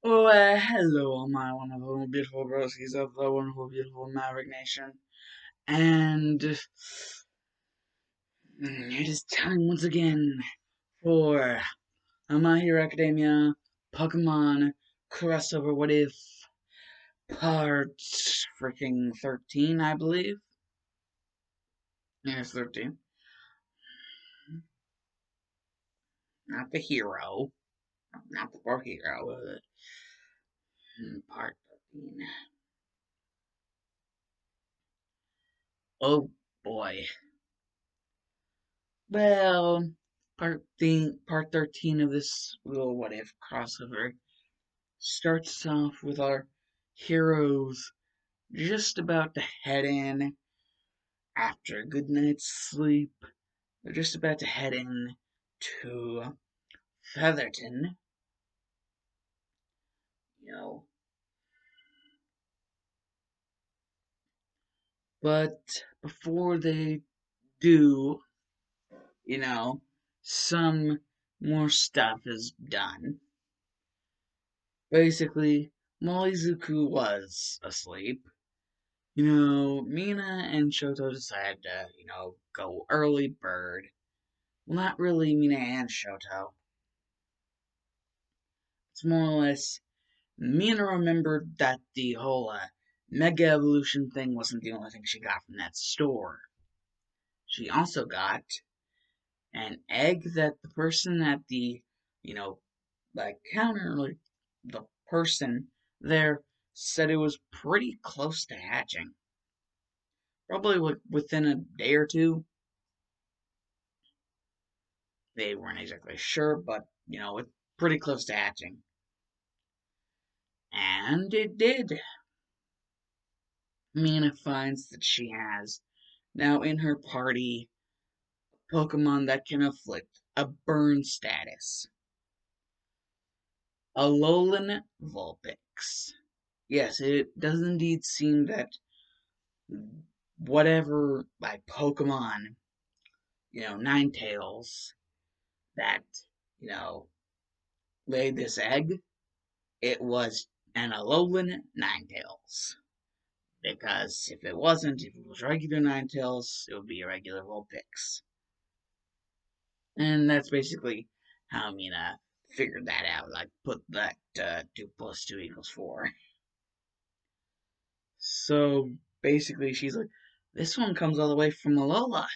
Oh, hello, my wonderful, beautiful broskies of the wonderful, beautiful Maverick Nation. And it is time once again for My Hero Academia Pokemon Crossover What If Part freaking 13, I believe. Yes, 13. Not the hero. Not the poor hero. Part 13. Oh boy. Well, part 13 of this little what if crossover starts off with our heroes just about to head in after a good night's sleep. They're just about to head in to Featherton, you know. But before they do, you know, some more stuff is done. Basically, Molizuku was asleep. Mina and Shoto decided to, go early bird. Well, not really Mina and Shoto. It's more or less Mina remembered that the whole Mega Evolution thing wasn't the only thing she got from that store. She also got an egg that the person at the, you know, counter, like the person there said it was pretty close to hatching. Probably within a day or two. They weren't exactly sure, but it's pretty close to hatching. And it did. Mina finds that she has now in her party Pokemon that can afflict a burn status. Alolan Vulpix. Yes, it does indeed seem that whatever Pokemon, Ninetales, that, you know, laid this egg, it was an Alolan Ninetales. Because if it wasn't, if it was regular Ninetales, it would be a regular Vulpix. And that's basically how Mina figured that out. Like, put that 2 plus 2 equals 4. So basically, she's like, this one comes all the way from Alola.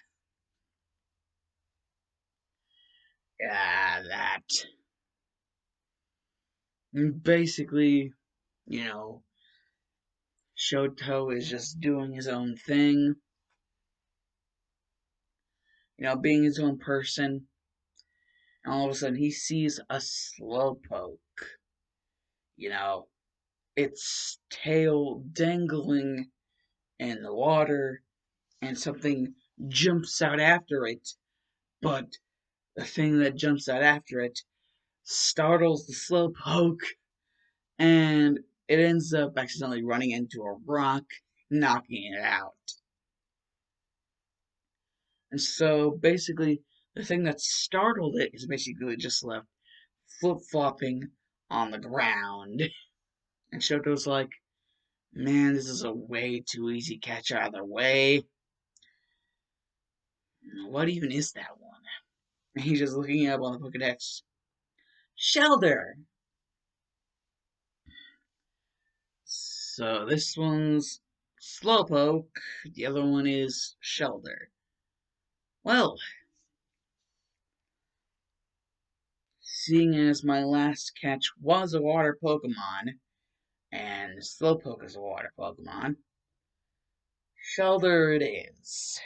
Yeah, that. And basically, you know, Shoto is just doing his own thing, being his own person. And all of a sudden, he sees a Slowpoke. You know, its tail dangling in the water, and something jumps out after it, but the thing that jumps out after it startles the Slowpoke, and it ends up accidentally running into a rock, knocking it out. And so basically, the thing that startled it is basically just left flip flopping on the ground. And Shoto's like, man, this is a way too easy catch either way. What even is that one? And he's just looking up on the Pokedex. Shelder! So this one's Slowpoke, the other one is Shelder. Well, seeing as my last catch was a water Pokemon, and Slowpoke is a water Pokemon, Shelder it is.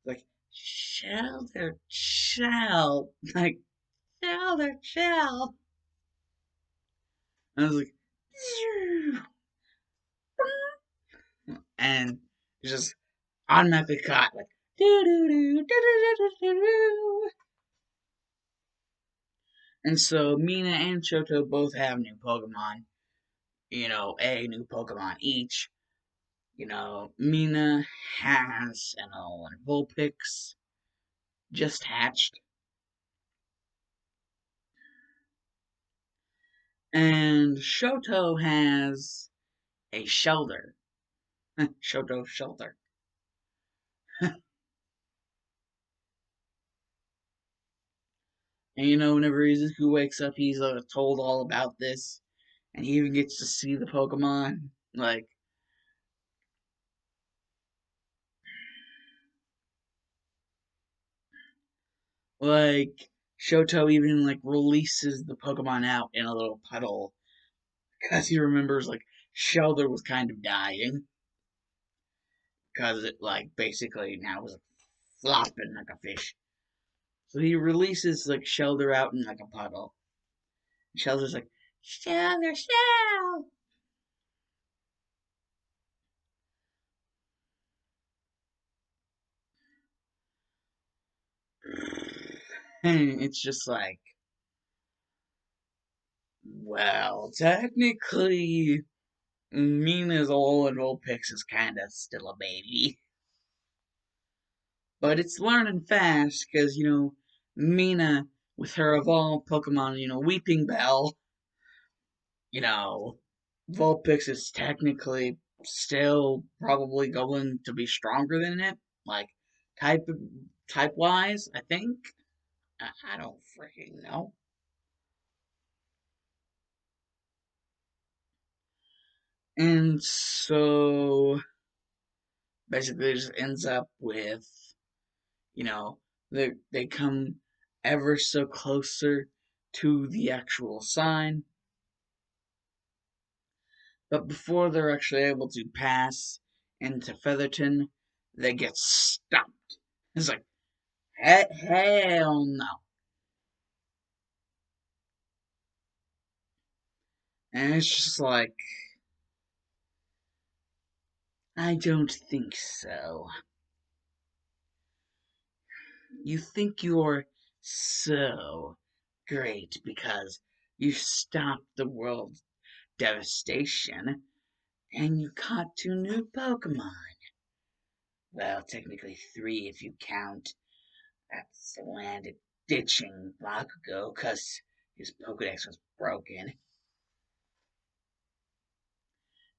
Like, Shelder, Shell, like, Shelder, Shell. And I was like, and it just automatically caught, like, doo doo doo doo doo doo doo doo. And so Mina and Shoto both have new Pokemon. A new Pokemon each. Mina has an Alolan Vulpix just hatched. And Shoto has a shelter. Shoto shelter. And whenever Izuku wakes up, he's told all about this, and he even gets to see the Pokemon. Like Shoto even releases the Pokemon out in a little puddle because he remembers Shelter was kind of dying because it basically now was flopping like a fish. So he releases Shelter out in a puddle. Shelter's like, Shelter, Shell! And it's just well, technically, Mina's old Vulpix is kinda still a baby. But it's learning fast because, Mina, with her evolved Pokemon, Weeping Bell, you know, Vulpix is technically still probably going to be stronger than it. Like, type type wise, I think. I don't freaking know. And so basically it just ends up with, you know, they come ever so closer to the actual sign. But before they're actually able to pass into Featherton, they get stopped. It's like, hell no. And it's just like, I don't think so. You think you're so great because you stopped the world's devastation and you caught two new Pokemon. Well, technically three if you count that's landed ditching Bakugo because his Pokedex was broken.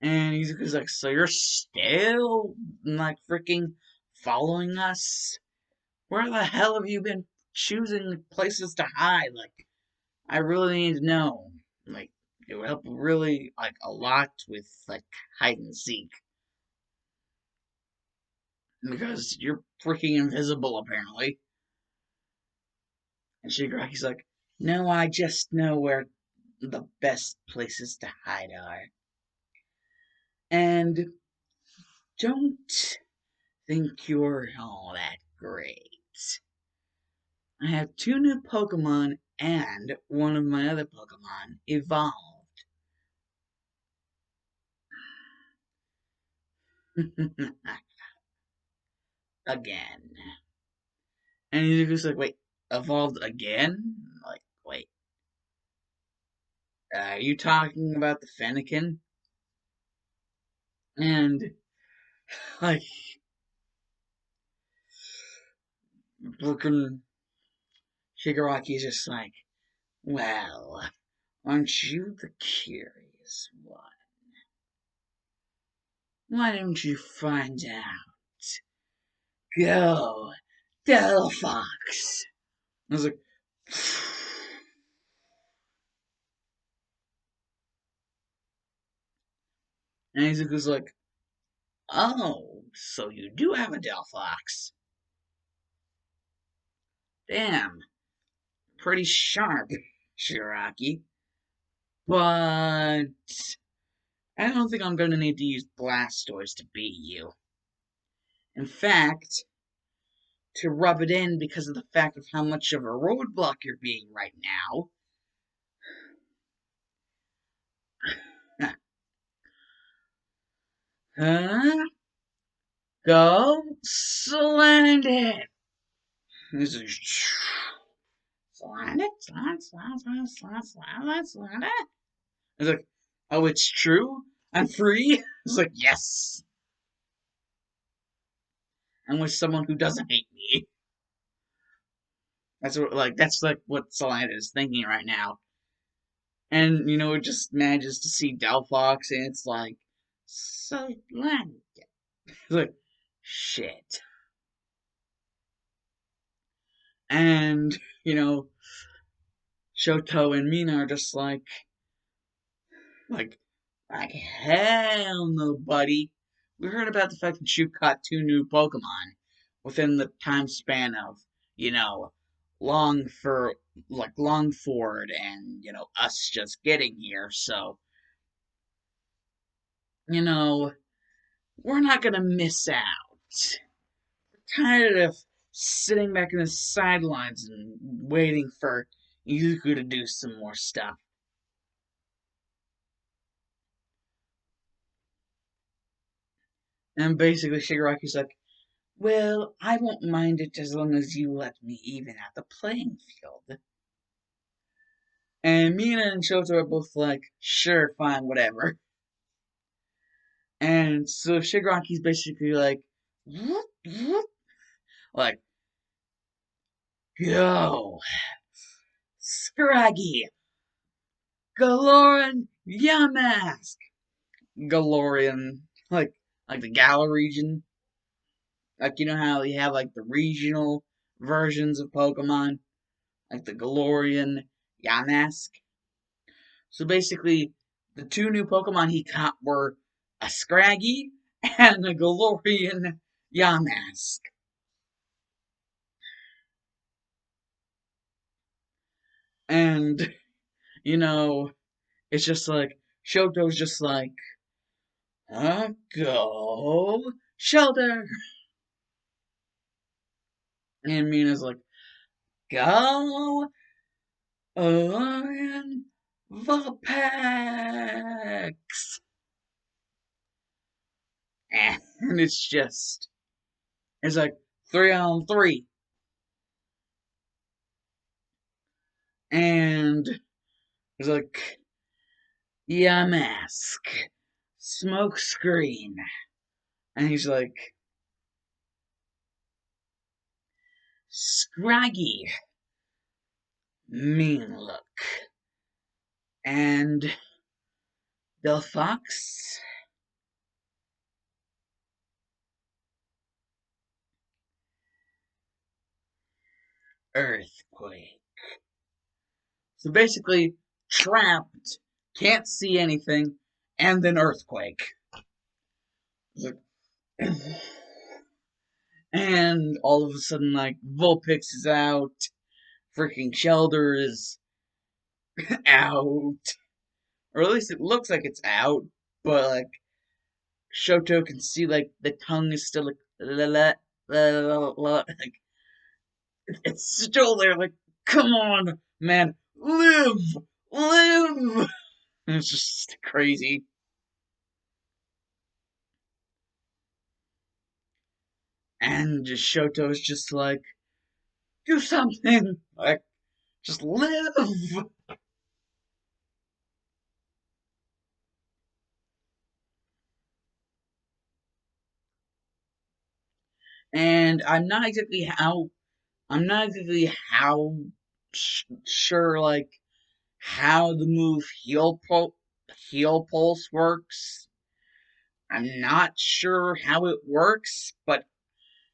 And he's like, so you're still freaking following us? Where the hell have you been choosing places to hide? I really need to know. It would help really a lot with hide and seek because you're freaking invisible apparently. And Shigaraki's like, no, I just know where the best places to hide are. And don't think you're all that great. I have two new Pokemon and one of my other Pokemon evolved. Again. And he's just like, wait, evolved again? Wait, are you talking about the Fennekin? And, like, freaking Shigaraki's just like, well, aren't you the curious one? Why don't you find out? Go, Delphox! I was like, and Izuku's like, oh, so you do have a Delphox. Damn, pretty sharp, Shiraki. But I don't think I'm going to need to use Blastoise to beat you. In fact, to rub it in because of the fact of how much of a roadblock you're being right now. Huh? Go slant it. This is slant it, slant, slant, slant, slant, slant, slant it. It's like, oh, it's true. I'm free. It's like, yes. I'm with someone who doesn't hate me. That's what what Solana is thinking right now. And, it just manages to see Delphox, and it's like, so land. It's like, shit. And, you know, Shoto and Mina are just like, hell no, buddy. We heard about the fact that you caught two new Pokemon within the time span of, you know, long for Longford and, us just getting here. So, you know, we're not gonna miss out. Tired of sitting back in the sidelines and waiting for Yuku to do some more stuff. And basically, Shigaraki's like, well, I won't mind it as long as you let me even out the playing field. And Mina and Shoto are both like, sure, fine, whatever. And so Shigaraki's basically like, whoop, whoop, like, go, Scraggy, Galoran, Yamask, Galorian, like the Galar region. Like, how you have like the regional versions of Pokemon, like the Galorian, Yamask. So basically, the two new Pokemon he caught were a Scraggy and a Galorian Yamask. And, you know, it's just like, Shoto's just like, go, Shelter! And Mina's like, go, Orion Vulpix! And it's like 3-on-3. And it's like, yeah, mask, smoke screen. And he's like, scraggy, mean look. And the fox, earthquake. So basically, trapped, can't see anything, and then earthquake. And all of a sudden, like, Vulpix is out, freaking Shelter is out, or at least it looks like it's out, but like Shoto can see like the tongue is still like la la la la la, like it's still there. Like, come on, man, live, live. And it's just crazy. And just Shoto's just like, do something, like just live. And I'm not exactly how sure like how the move heal pulse works. I'm not sure how it works, but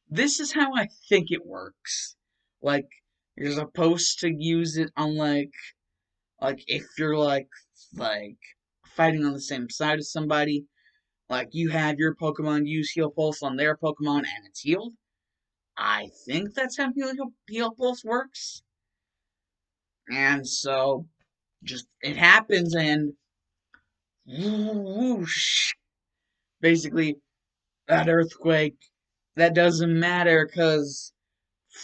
this is how I think it works. Like, you're supposed to use it on like if you're like fighting on the same side as somebody, like you have your Pokemon use Heal Pulse on their Pokemon and it's healed. I think that's how Heal Pulse works. And so just it happens and whoosh. Basically that earthquake that doesn't matter because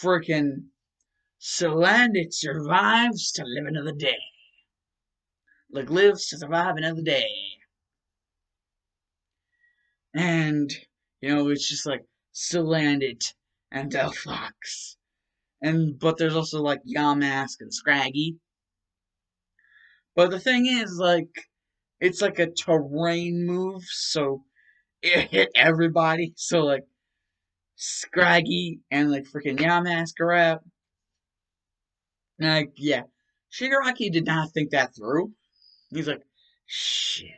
frickin' Salandit survives to live another day. Like, lives to survive another day. And, it's just like Salandit and Delphox. But there's also like Yamask and Scraggy. But the thing is, like, it's like a terrain move, so it hit everybody. So, like, Scraggy and, like, freaking Yamask are out. Like, yeah. Shigaraki did not think that through. He's like, shit.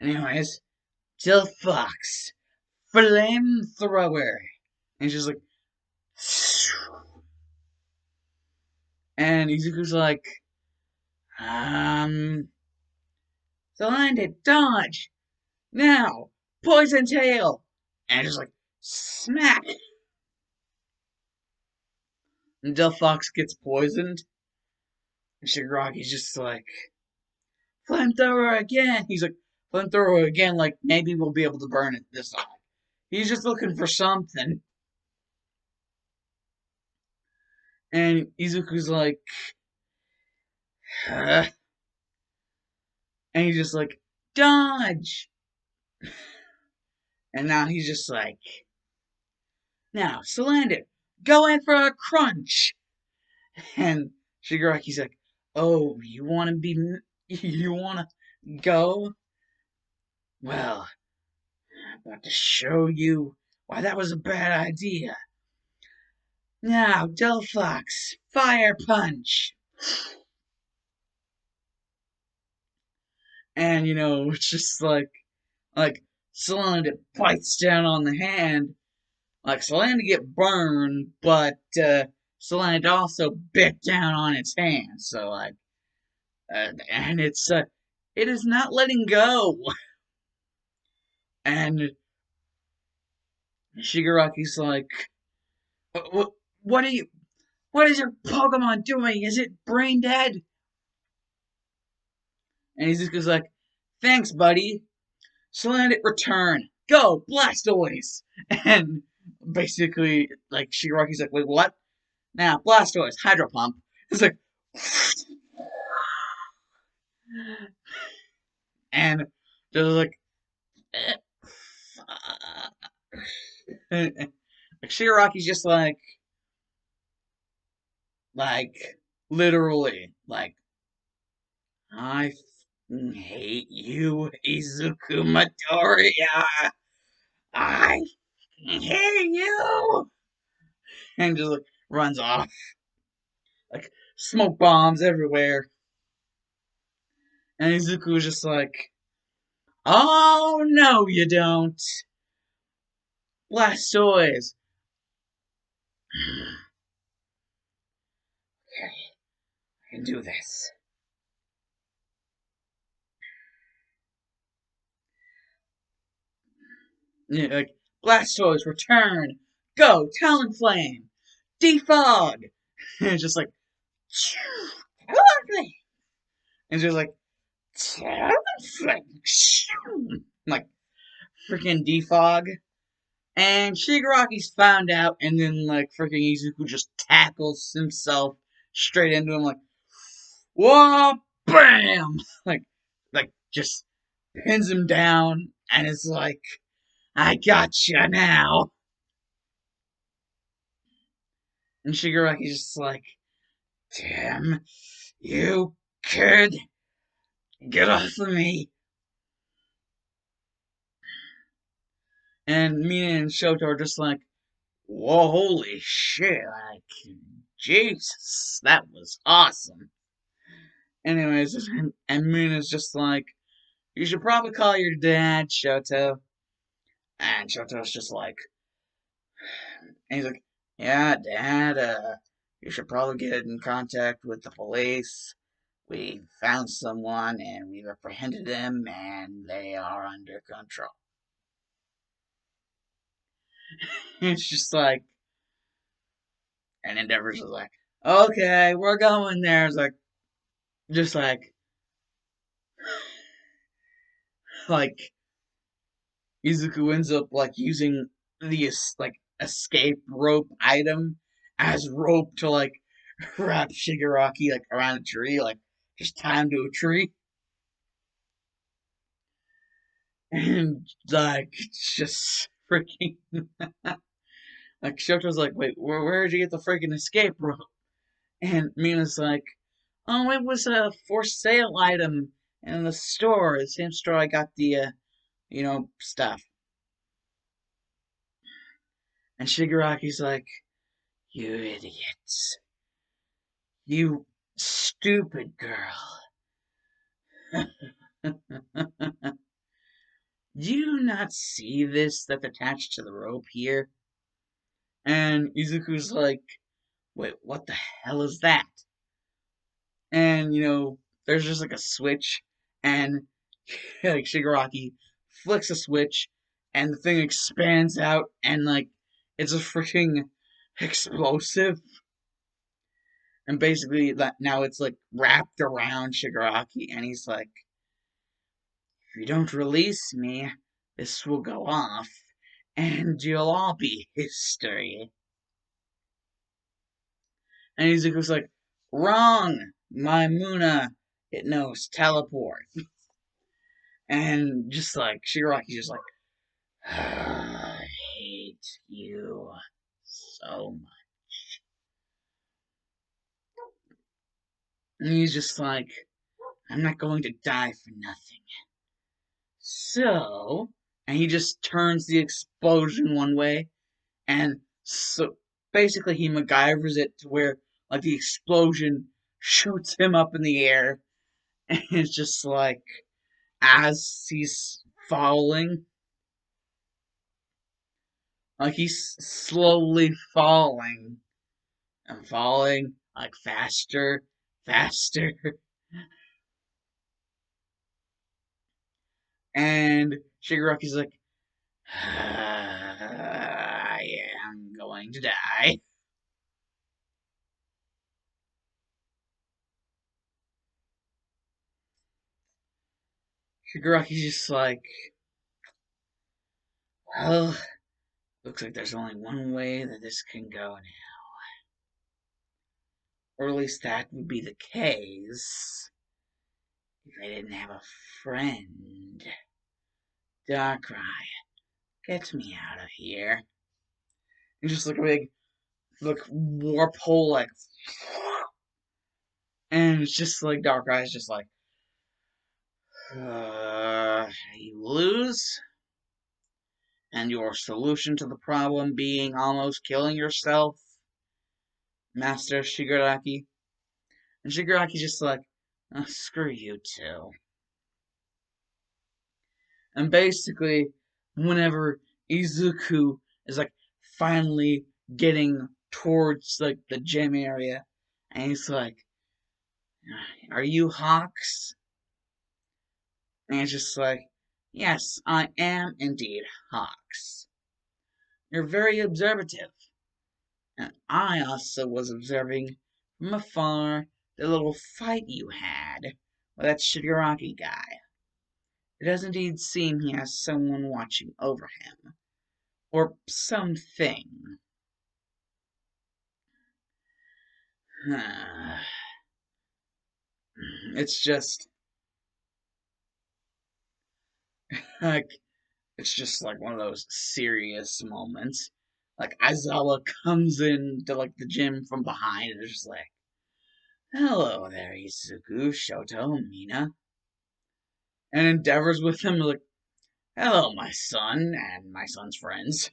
Anyways, Jill Fox, flamethrower. And she's like, and Izuku's like, Splendid, dodge! Now! Poison tail! And just like, smack! Until Fox gets poisoned. And Shigaraki's just like, flamethrower again! He's like, flamethrower again, like, maybe we'll be able to burn it this time. He's just looking for something. And Izuku's like, huh? And he's just like, dodge! And now he's just like, now, Solander, go in for a crunch! And Shigaraki's like, oh, you wanna go? Well, I'm about to show you why that was a bad idea. Now, Delphox, fire punch! And, it's just like, Solander bites down on the hand. Like, Solander get burned, but, Solander also bit down on its hand. So, like, and it is not letting go. And Shigaraki's like, what are you, what is your Pokemon doing? Is it brain dead? And Izuku's like, thanks, buddy. Slant it, return. Go, Blastoise! And basically, like, Shigaraki's like, wait, what? Now, Blastoise, Hydro Pump. It's like, and just like, like Shigaraki's just like, literally, like, I hate you, Izuku Midoriya. I hate you, and just like runs off, like smoke bombs everywhere. And Izuku was just like, "Oh no, you don't, Blastoise." Okay, I can do this. Yeah, like Blastoise, return, go, Talonflame, defog, and it's just like, Talonflame, and just like Talonflame, like freaking defog. And Shigaraki's found out, and then like freaking Izuku just tackles himself straight into him, like, whoa, bam, like just pins him down, and is like, I got you now. And Shigaraki's just like, damn, you kid, get off of me. And Mina and Shoto are just like, whoa, holy shit, like, Jesus, that was awesome. Anyways, and Mina's just like, you should probably call your dad, Shoto. And Shoto's just like, and he's like, yeah, Dad, you should probably get in contact with the police. We found someone and we've apprehended them and they are under control. It's just like, and Endeavor's just like, okay, we're going there. It's like, just like Izuku ends up like using the like escape rope item as rope to like wrap Shigaraki like around a tree, like just tie him to a tree, and like it's just freaking like Shoto's like, wait, where did you get the freaking escape rope? And Mina's like, oh, it was a for sale item in the store, the same store I got the stuff. And Shigaraki's like, you idiots. You stupid girl. Do you not see this that's attached to the rope here? And Izuku's like, wait, what the hell is that? And, there's just like a switch, and like Shigaraki flicks a switch, and the thing expands out, and like, it's a freaking explosive. And basically, that now it's like wrapped around Shigaraki, and he's like, if you don't release me, this will go off, and you'll all be history. And Izuku's like, wrong, my Muna, it knows teleport. And just like, Shigaraki's just like, I hate you so much. And he's just like, I'm not going to die for nothing. So, and he just turns the explosion one way, and so basically he MacGyvers it to where like the explosion shoots him up in the air, and it's just like as he's falling, like he's slowly falling and falling like faster, faster, and Shigaraki's like, I am going to die. Shigaraki's just like, well, looks like there's only one way that this can go now. Or at least that would be the case if I didn't have a friend. Darkrai, get me out of here. And just like a big, like, warp hole, like, and it's just like Darkrai's just like, you lose, and your solution to the problem being almost killing yourself, Master Shigaraki. And Shigaraki's just like, oh, screw you too. And basically, whenever Izuku is like finally getting towards like the gym area, and he's like, "Are you Hawks?" And he's just like, "Yes, I am indeed Hawks. You're very observative." And I also was observing from afar the little fight you had with that Shigaraki guy. It does indeed seem he has someone watching over him. Or something. It's just like it's just like one of those serious moments. Like Aizawa comes in to like the gym from behind and is just like, "Hello there, Izuku, Shoto, Mina," and Endeavor's with him like, "Hello, my son and my son's friends."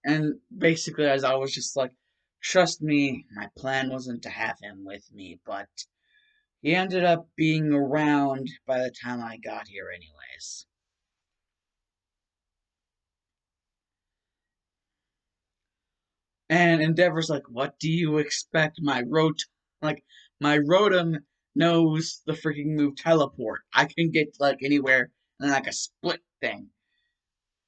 And basically, Aizawa was just like, "Trust me, my plan wasn't to have him with me, but he ended up being around by the time I got here, anyways." And Endeavor's like, "What do you expect? My Rotom knows the freaking move teleport. I can get like anywhere in like a split thing."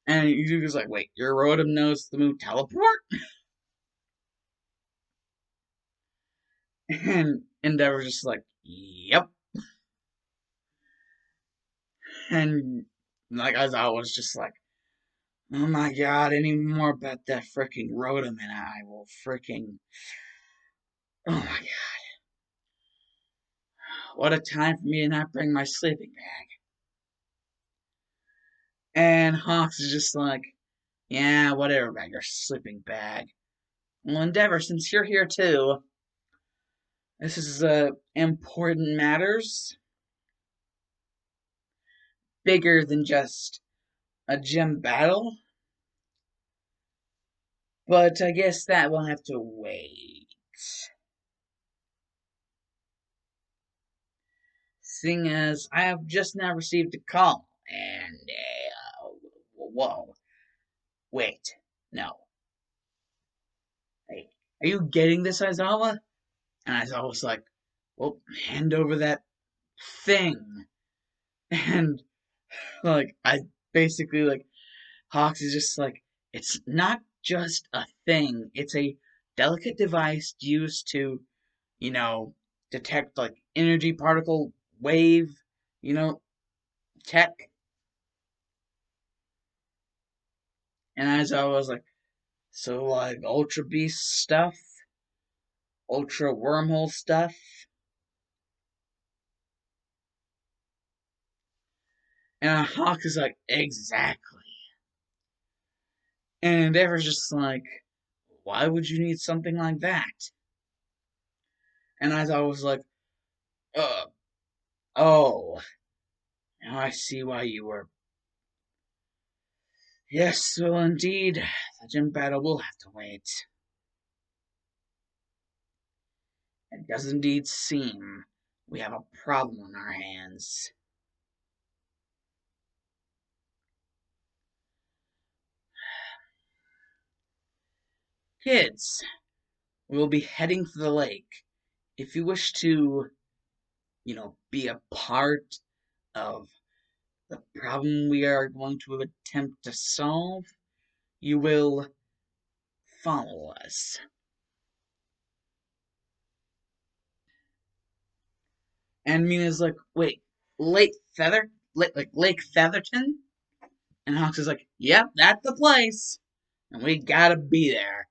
And Yuzuka's like, "Wait, your Rotom knows the move teleport?" And Endeavor's just like, "Yep." And like as I was just like, "Oh my god, any more about that freaking Rotom and I will freaking, oh my god, what a time for me to not bring my sleeping bag." And Hawks is just like, "Yeah, whatever about your sleeping bag. Well, Endeavor, since you're here too, this is important matters, bigger than just a gym battle. But I guess that will have to wait." seeing as I have just now received a call, and, whoa, wait, no, hey, are you getting this, Aizawa? And Aizawa was like, well, hand over that thing. And, like, I basically, like, Hawks is just like, it's not just a thing, it's a delicate device used to, you know, detect, like, energy particle wave, you know, tech. And as I was like, so, like, Ultra Beast stuff, Ultra Wormhole stuff. And Hawk is like, exactly. And Ever's just like, why would you need something like that? And as I was like, uh, oh, now I see why you were. Yes, well, indeed, the gym battle will have to wait. It does indeed seem we have a problem on our hands. Kids, we'll be heading for the lake. If you wish to, be a part of the problem we are going to attempt to solve, you will follow us. And Mina's like, wait, Lake Featherton? And Hawks is like, yep, that's the place. And we gotta be there.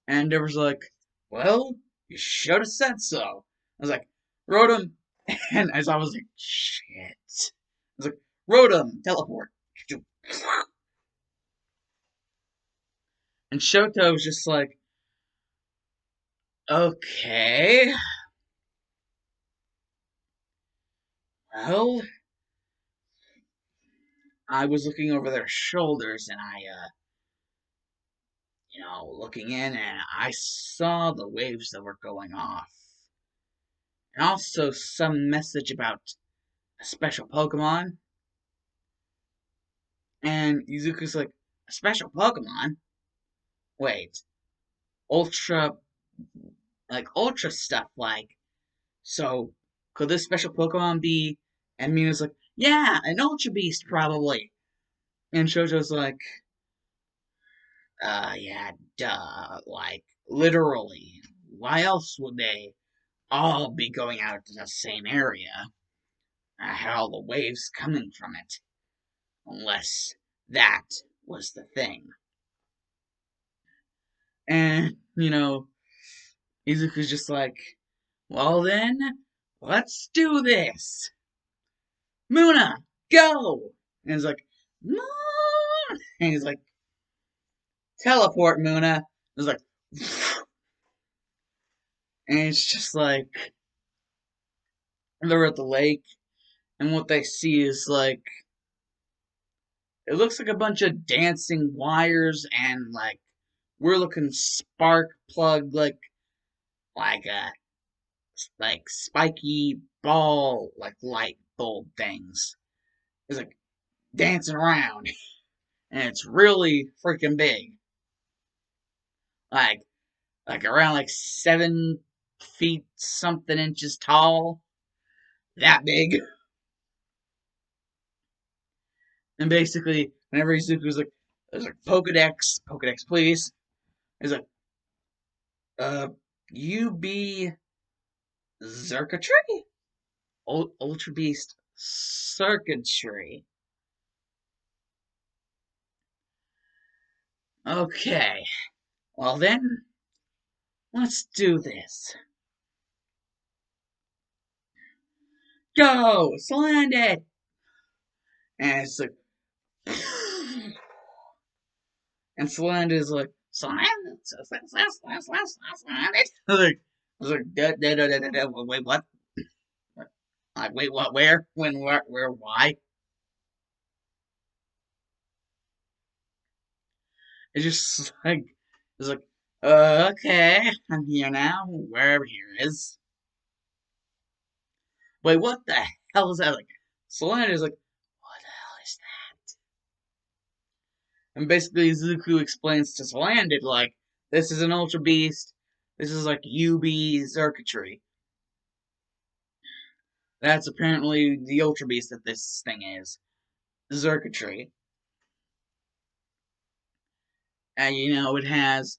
And Deborah's like, well, you should have said so. I was like, Rotom. And as I was like, shit. I was like, Rotom, teleport. And Shoto was just like, okay. Well, I was looking over their shoulders and looking in and I saw the waves that were going off. And also some message about a special Pokemon. And Izuku's like, a special Pokemon? Wait, Ultra, Ultra stuff, so could this special Pokemon be? And Mina's like, yeah, an Ultra Beast, probably. And Shoujo's like, yeah, duh, literally. Why else would they all be going out to the same area? Had all the waves coming from it. Unless that was the thing. And, Izuku's just like, well then, let's do this. Muna, go! And he's like, no! And he's like, teleport, Muna. He's like, and it's just like, they're at the lake, and what they see is like, it looks like a bunch of dancing wires and we're looking spark plug like a spiky ball light bulb things. It's like dancing around, and it's really freaking big, like around 7 feet something inches tall, that big. And basically, whenever Izuku's like, there's like Pokedex, please. He's like, uh, you be Circuitry? Ultra Beast Circuitry. Okay, well then, let's do this. Go! Sland it! And it's like, and Sland is like, Sland it? I was like, wait, what? Wait, what, where? When, where, why? It's just it's like, okay, I'm here now, wherever here is. Wait, what the hell is that? Like, Solander's like, what the hell is that? And basically, Zuko explains to Solander, like, this is an Ultra Beast. This is like UB circuitry. That's apparently the Ultra Beast that this thing is. Circuitry. And it has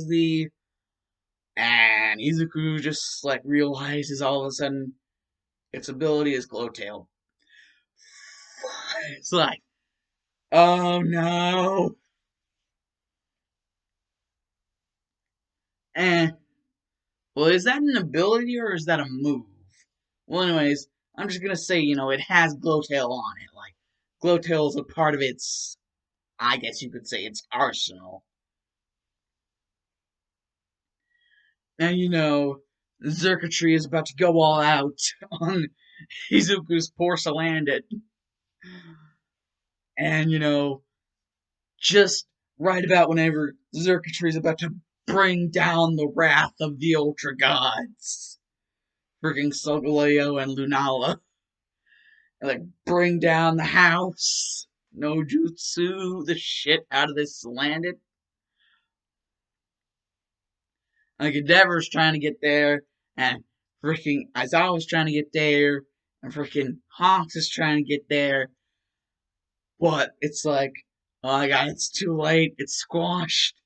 the, and Izuku just like realizes all of a sudden its ability is Glowtail. It's like, oh no. Eh. Well, is that an ability or is that a move? Well, anyways, I'm just gonna say, it has Glowtail on it. Like, Glowtail is a part of its, I guess you could say, its arsenal. And Circuitry is about to go all out on Izuku's porcelain, and just right about whenever Circuitry is about to bring down the wrath of the Ultra Gods, freaking Solgaleo and Lunala, and, like, bring down the house, no jutsu, the shit out of this landed. Like, Endeavor's trying to get there, and freaking Aizawa's trying to get there, and freaking Hawks is trying to get there, but it's like, oh my god, it's too late, it's squashed.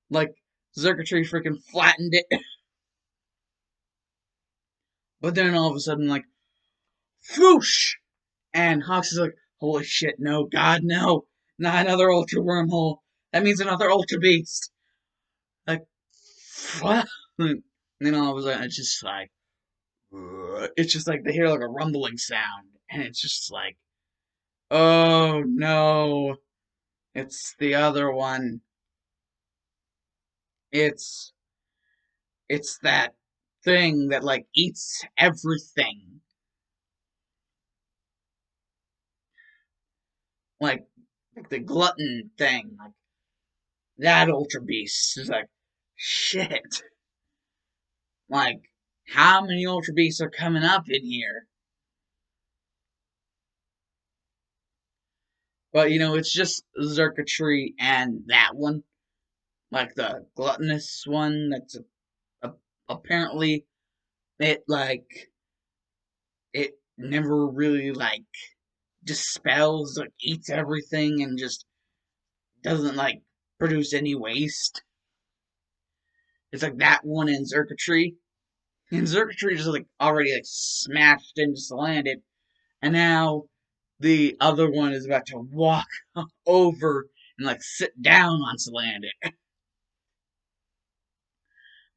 Like, Circuitry freaking flattened it. But then all of a sudden, like, whoosh! And Hawks is like, holy shit, no, god, no. Not another Ultra Wormhole. That means another Ultra Beast. Like, what? And then all of a sudden, it's just like they hear like a rumbling sound. And it's just like, oh no. It's the other one. It's it's that thing that like eats everything. Like the glutton thing. Like that Ultra Beast is like, shit. Like, how many Ultra Beasts are coming up in here? But it's just Circuitry and that one. Like the gluttonous one that's apparently it like it never really like dispels, like eats everything and just doesn't like produce any waste. It's like that one in Circuitry. And Circuitry just like already like smashed into Salandit, and now the other one is about to walk over and like sit down on Salandit.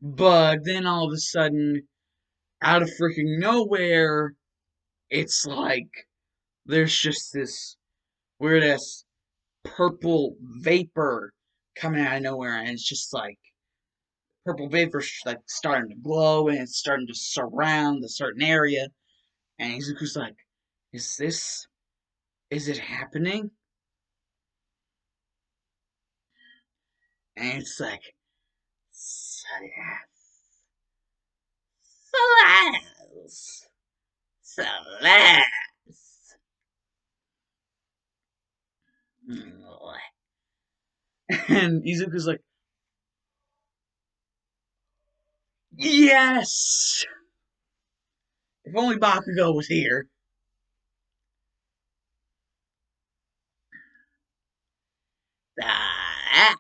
But then all of a sudden, out of freaking nowhere, it's like there's just this weird ass purple vapor coming out of nowhere, and it's just like purple vapor like starting to glow and it's starting to surround a certain area. And Izuku's like, is it happening? And it's like, Celeste, Celeste. And Izuku's like, yes! If only Bakugo was here. Ah.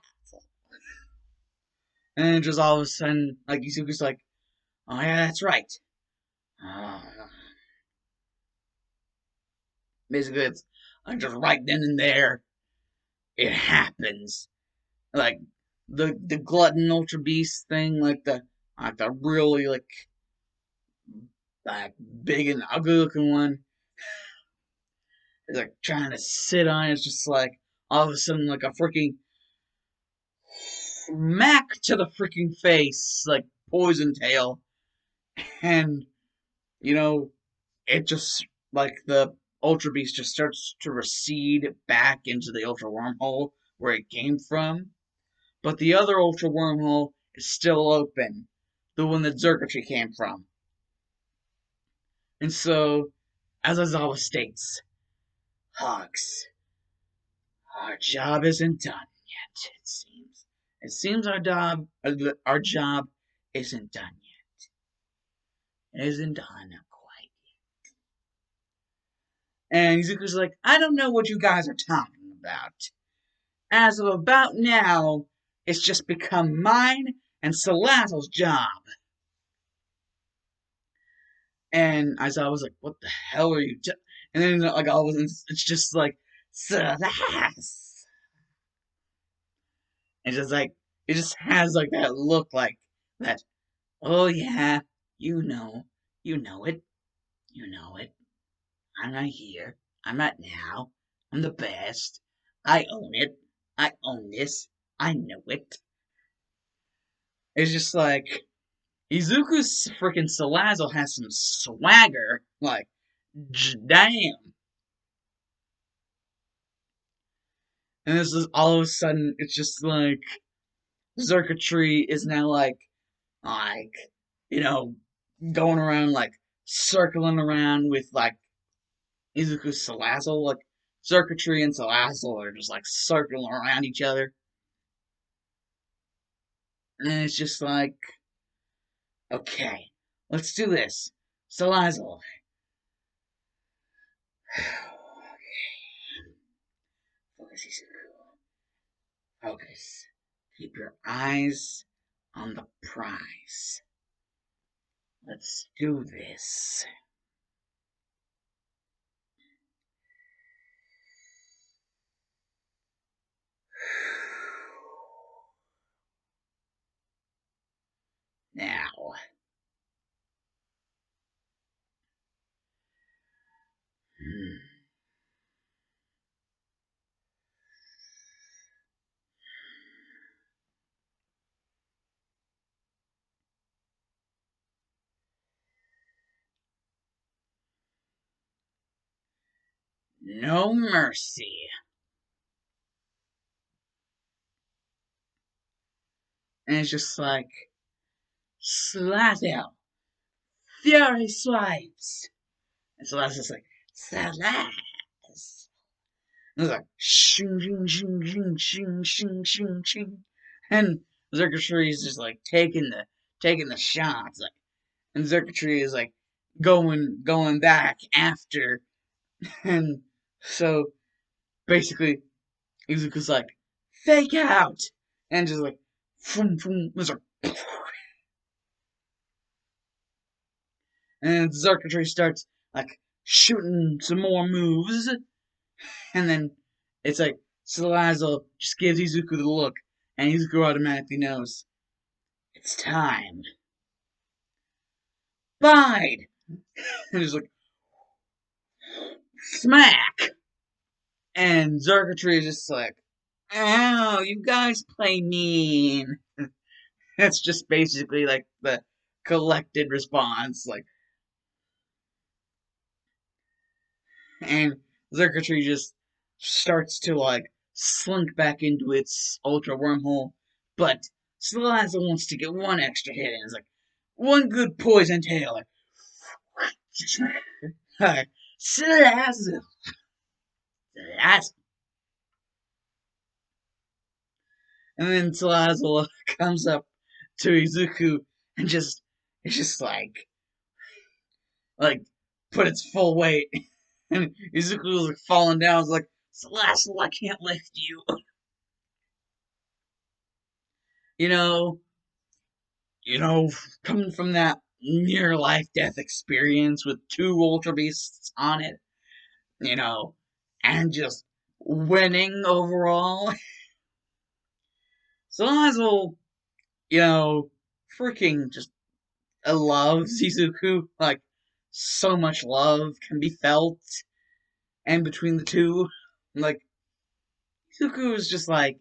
And just all of a sudden, like, Izuku's like, oh yeah, that's right. Uh, Basically, it's like just right then and there, it happens. Like, the glutton ultra beast thing, like the really like big and ugly looking one, is like trying to sit on it. It's just like all of a sudden like a freaking smack to the freaking face, like poison tail, and you know it just like the ultra beast just starts to recede back into the ultra wormhole where it came from, but the other ultra wormhole is still open, the one that Circuitry came from. And so, as Azawa states, Hawks, our job isn't done yet, it seems. It seems our job isn't done yet. It isn't done quite. And Izuku's like, I don't know what you guys are talking about. As of about now, it's just become mine and Salazzle's job. And Aizawa was like, what the hell are you doing? And then, like, all of a sudden, it's just like, Salazz. And just like, it just has like that look like that, oh yeah, you know, you know it, you know it. I'm not here. I'm not now. I'm the best. I own it. I own this. I know it. It's just like, Izuku's freaking Salazzle has some swagger. Like, damn. And this is all of a sudden, it's just like, Circuitry is now like, you know, going around, like, circling around with, like, Izuku's Salazzle. Like, Circuitry and Salazzle are just, like, circling around each other. And it's just like, okay, let's do this. Salazzle. Focus, Izuku. Focus. Keep your eyes on the prize. Let's do this. Now. No mercy. And it's just like, Slazzle. Fury swipes. And Salazzle's like, Salaz. And it's like, shing, shing, shing, shing, shing, shing, shing, shing. And Zerkatry is just like taking the shots. Like, and Zerkatry is like going back after. And so basically, Izuku's like, fake out! And just like, boom, boom, it's like, and Circuitry starts like shooting some more moves, and then it's like Salazzle just gives Izuku the look, and Izuku automatically knows it's time. Bide! And it's like, smack! And Circuitry is just like, oh, you guys play mean. That's just basically like the collected response. Like, and Circuitry just starts to like slink back into its ultra wormhole, but Salazzle wants to get one extra hit in. It's like one good poison tail, like, like Salazzle, Salazzle, and then Salazzle comes up to Izuku and just it's just like put its full weight, and Izuku was like falling down. It's like Salazzle, I can't lift you. You know, you know, coming from that near life death experience with two Ultra Beasts on it, you know, and just winning overall. So Hazel, you know, freaking just loves Shizuku. Like, so much love can be felt. And between the two, like, Shizuku is just like,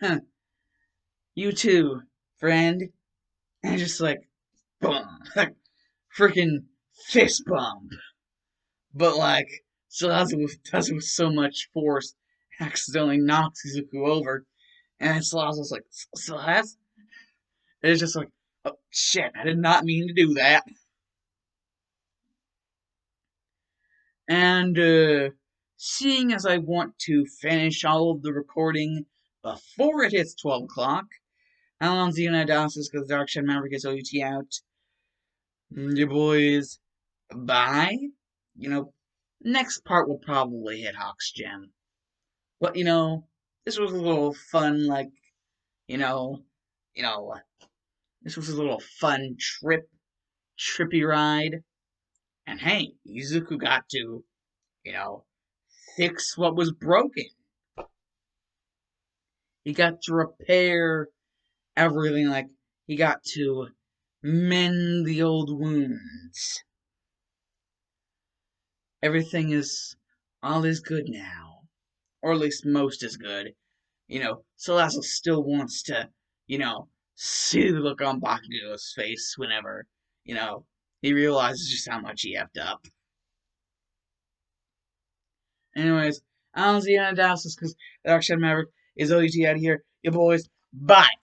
huh, you too, friend. And just like, boom, like, freaking fist bump. But like, Salazu does it with so much force, accidentally knocks Izuku over, and Salazu's like, Salaz? And it's just like, Shit, I did not mean to do that. And, seeing as I want to finish all of the recording before it hits 12 o'clock, how long's the Unidosis because Darkshed Maverick is OUT out? You boys, bye. Next part will probably hit Hawk's Gem. But, this was a little fun, you know, you know, this was a little fun trippy ride. And hey, Izuku got to, you know, fix what was broken. He got to repair everything, he got to mend the old wounds. All is good now. Or at least most is good. Salazzle still wants to, see the look on Bakugo's face whenever, he realizes just how much he effed up. Anyways, I don't see any doubts because Darkshed Maverick is OUT out of here. You boys, bye!